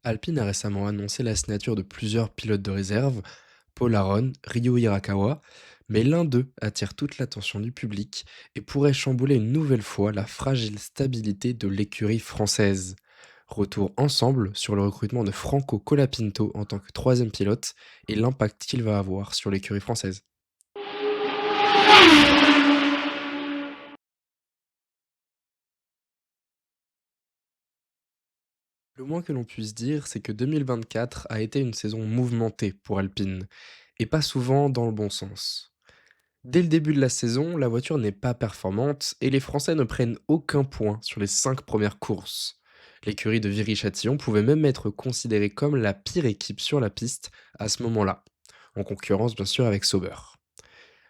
Alpine a récemment annoncé la signature de plusieurs pilotes de réserve, Paul Aron, Ryo Hirakawa, mais l'un d'eux attire toute l'attention du public et pourrait chambouler une nouvelle fois la fragile stabilité de l'écurie française. Retour ensemble sur le recrutement de Franco Colapinto en tant que troisième pilote et l'impact qu'il va avoir sur l'écurie française. Le moins que l'on puisse dire, c'est que 2024 a été une saison mouvementée pour Alpine, et pas souvent dans le bon sens. Dès le début de la saison, la voiture n'est pas performante et les Français ne prennent aucun point sur les 5 premières courses. L'écurie de Viry-Châtillon pouvait même être considérée comme la pire équipe sur la piste à ce moment-là, en concurrence bien sûr avec Sauber.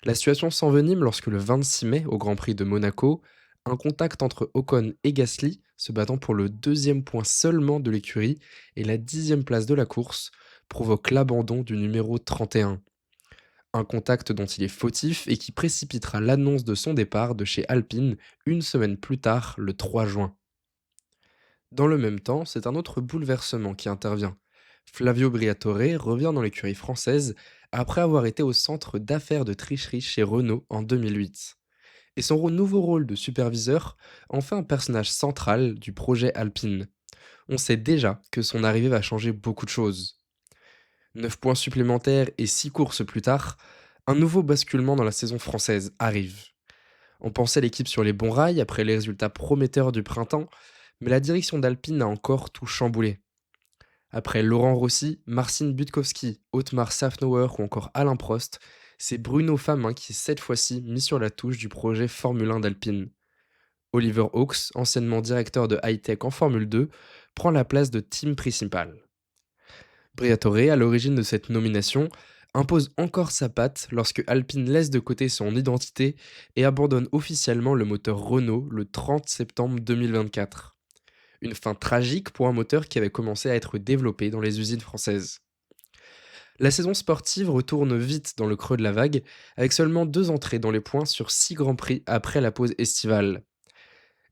La situation s'envenime lorsque le 26 mai, au Grand Prix de Monaco, un contact entre Ocon et Gasly, se battant pour le deuxième point seulement de l'écurie et la 10e place de la course, provoque l'abandon du numéro 31. Un contact dont il est fautif et qui précipitera l'annonce de son départ de chez Alpine une semaine plus tard, le 3 juin. Dans le même temps, c'est un autre bouleversement qui intervient. Flavio Briatore revient dans l'écurie française après avoir été au centre d'affaires de tricherie chez Renault en 2008. Et son nouveau rôle de superviseur en fait un personnage central du projet Alpine. On sait déjà que son arrivée va changer beaucoup de choses. 9 points supplémentaires et 6 courses plus tard, un nouveau basculement dans la saison française arrive. On pensait l'équipe sur les bons rails après les résultats prometteurs du printemps, mais la direction d'Alpine a encore tout chamboulé. Après Laurent Rossi, Marcin Budkowski, Otmar Safnauer ou encore Alain Prost, c'est Bruno Famin qui est cette fois-ci mis sur la touche du projet Formule 1 d'Alpine. Oliver Hawks, anciennement directeur de high-tech en Formule 2, prend la place de team principal. Briatore, à l'origine de cette nomination, impose encore sa patte lorsque Alpine laisse de côté son identité et abandonne officiellement le moteur Renault le 30 septembre 2024. Une fin tragique pour un moteur qui avait commencé à être développé dans les usines françaises. La saison sportive retourne vite dans le creux de la vague, avec seulement 2 entrées dans les points sur 6 grands prix après la pause estivale.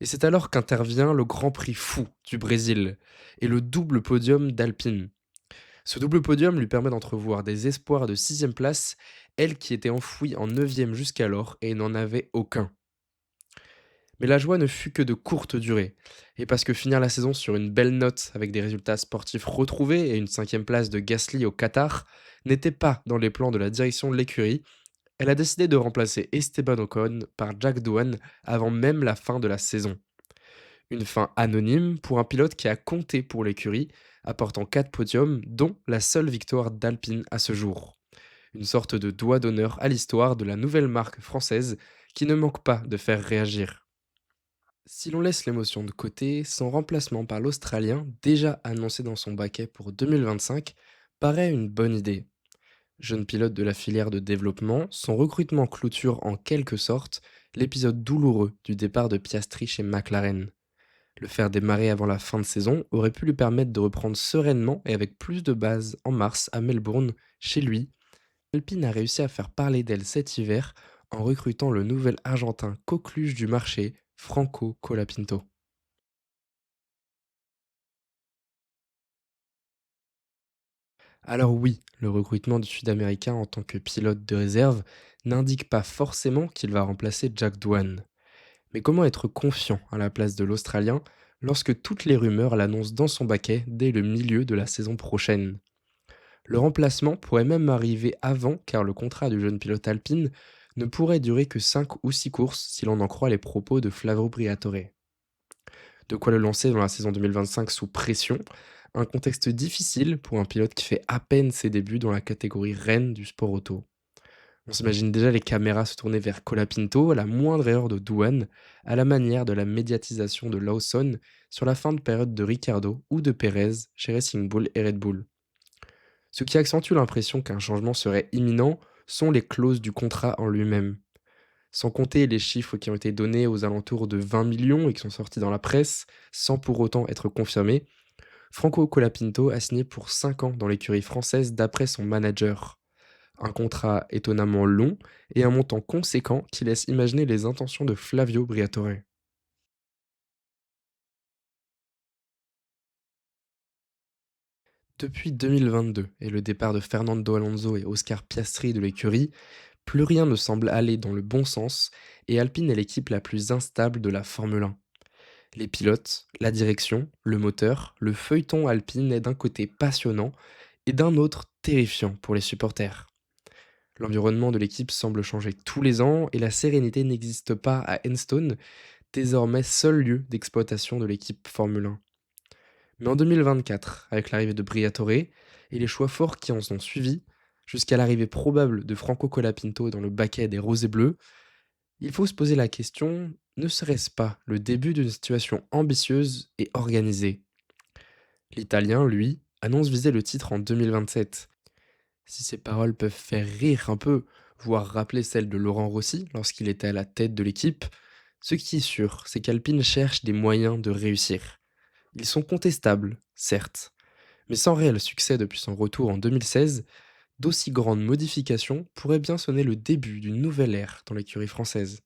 Et c'est alors qu'intervient le Grand Prix fou du Brésil et le double podium d'Alpine. Ce double podium lui permet d'entrevoir des espoirs de 6e place, elle qui était enfouie en 9e jusqu'alors et n'en avait aucun. Mais la joie ne fut que de courte durée, et parce que finir la saison sur une belle note avec des résultats sportifs retrouvés et une 5e place de Gasly au Qatar n'était pas dans les plans de la direction de l'écurie, elle a décidé de remplacer Esteban Ocon par Jack Doohan avant même la fin de la saison. Une fin anonyme pour un pilote qui a compté pour l'écurie, apportant 4 podiums, dont la seule victoire d'Alpine à ce jour. Une sorte de doigt d'honneur à l'histoire de la nouvelle marque française qui ne manque pas de faire réagir. Si l'on laisse l'émotion de côté, son remplacement par l'Australien, déjà annoncé dans son baquet pour 2025, paraît une bonne idée. Jeune pilote de la filière de développement, son recrutement clôture en quelque sorte l'épisode douloureux du départ de Piastri chez McLaren. Le faire démarrer avant la fin de saison aurait pu lui permettre de reprendre sereinement et avec plus de base en mars à Melbourne, chez lui. Alpine a réussi à faire parler d'elle cet hiver en recrutant le nouvel Argentin coqueluche du marché, Franco Colapinto. Alors oui, le recrutement du Sud-Américain en tant que pilote de réserve n'indique pas forcément qu'il va remplacer Jack Doohan. Mais comment être confiant à la place de l'Australien lorsque toutes les rumeurs l'annoncent dans son baquet dès le milieu de la saison prochaine? Le remplacement pourrait même arriver avant car le contrat du jeune pilote alpine ne pourrait durer que 5 ou 6 courses si l'on en croit les propos de Flavio Briatore. De quoi le lancer dans la saison 2025 sous pression, un contexte difficile pour un pilote qui fait à peine ses débuts dans la catégorie reine du sport auto. On s'imagine déjà les caméras se tourner vers Colapinto à la moindre erreur de Douane, à la manière de la médiatisation de Lawson sur la fin de période de Ricardo ou de Perez chez Racing Bull et Red Bull. Ce qui accentue l'impression qu'un changement serait imminent sont les clauses du contrat en lui-même. Sans compter les chiffres qui ont été donnés aux alentours de 20 millions et qui sont sortis dans la presse, sans pour autant être confirmés, Franco Colapinto a signé pour 5 ans dans l'écurie française d'après son manager. Un contrat étonnamment long et un montant conséquent qui laisse imaginer les intentions de Flavio Briatore. Depuis 2022 et le départ de Fernando Alonso et Oscar Piastri de l'écurie, plus rien ne semble aller dans le bon sens et Alpine est l'équipe la plus instable de la Formule 1. Les pilotes, la direction, le moteur, le feuilleton Alpine est d'un côté passionnant et d'un autre terrifiant pour les supporters. L'environnement de l'équipe semble changer tous les ans et la sérénité n'existe pas à Enstone, désormais seul lieu d'exploitation de l'équipe Formule 1. Mais en 2024, avec l'arrivée de Briatore et les choix forts qui en sont suivis, jusqu'à l'arrivée probable de Franco Colapinto dans le baquet des Roses et Bleus, il faut se poser la question, ne serait-ce pas le début d'une situation ambitieuse et organisée? L'Italien, lui, annonce viser le titre en 2027. Si ces paroles peuvent faire rire un peu, voire rappeler celles de Laurent Rossi lorsqu'il était à la tête de l'équipe, ce qui est sûr, c'est qu'Alpine cherche des moyens de réussir. Ils sont contestables, certes, mais sans réel succès depuis son retour en 2016, d'aussi grandes modifications pourraient bien sonner le début d'une nouvelle ère dans l'écurie française.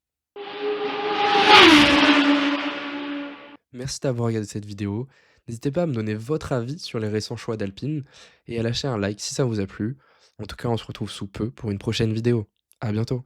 Merci d'avoir regardé cette vidéo. N'hésitez pas à me donner votre avis sur les récents choix d'Alpine et à lâcher un like si ça vous a plu. En tout cas, on se retrouve sous peu pour une prochaine vidéo. À bientôt.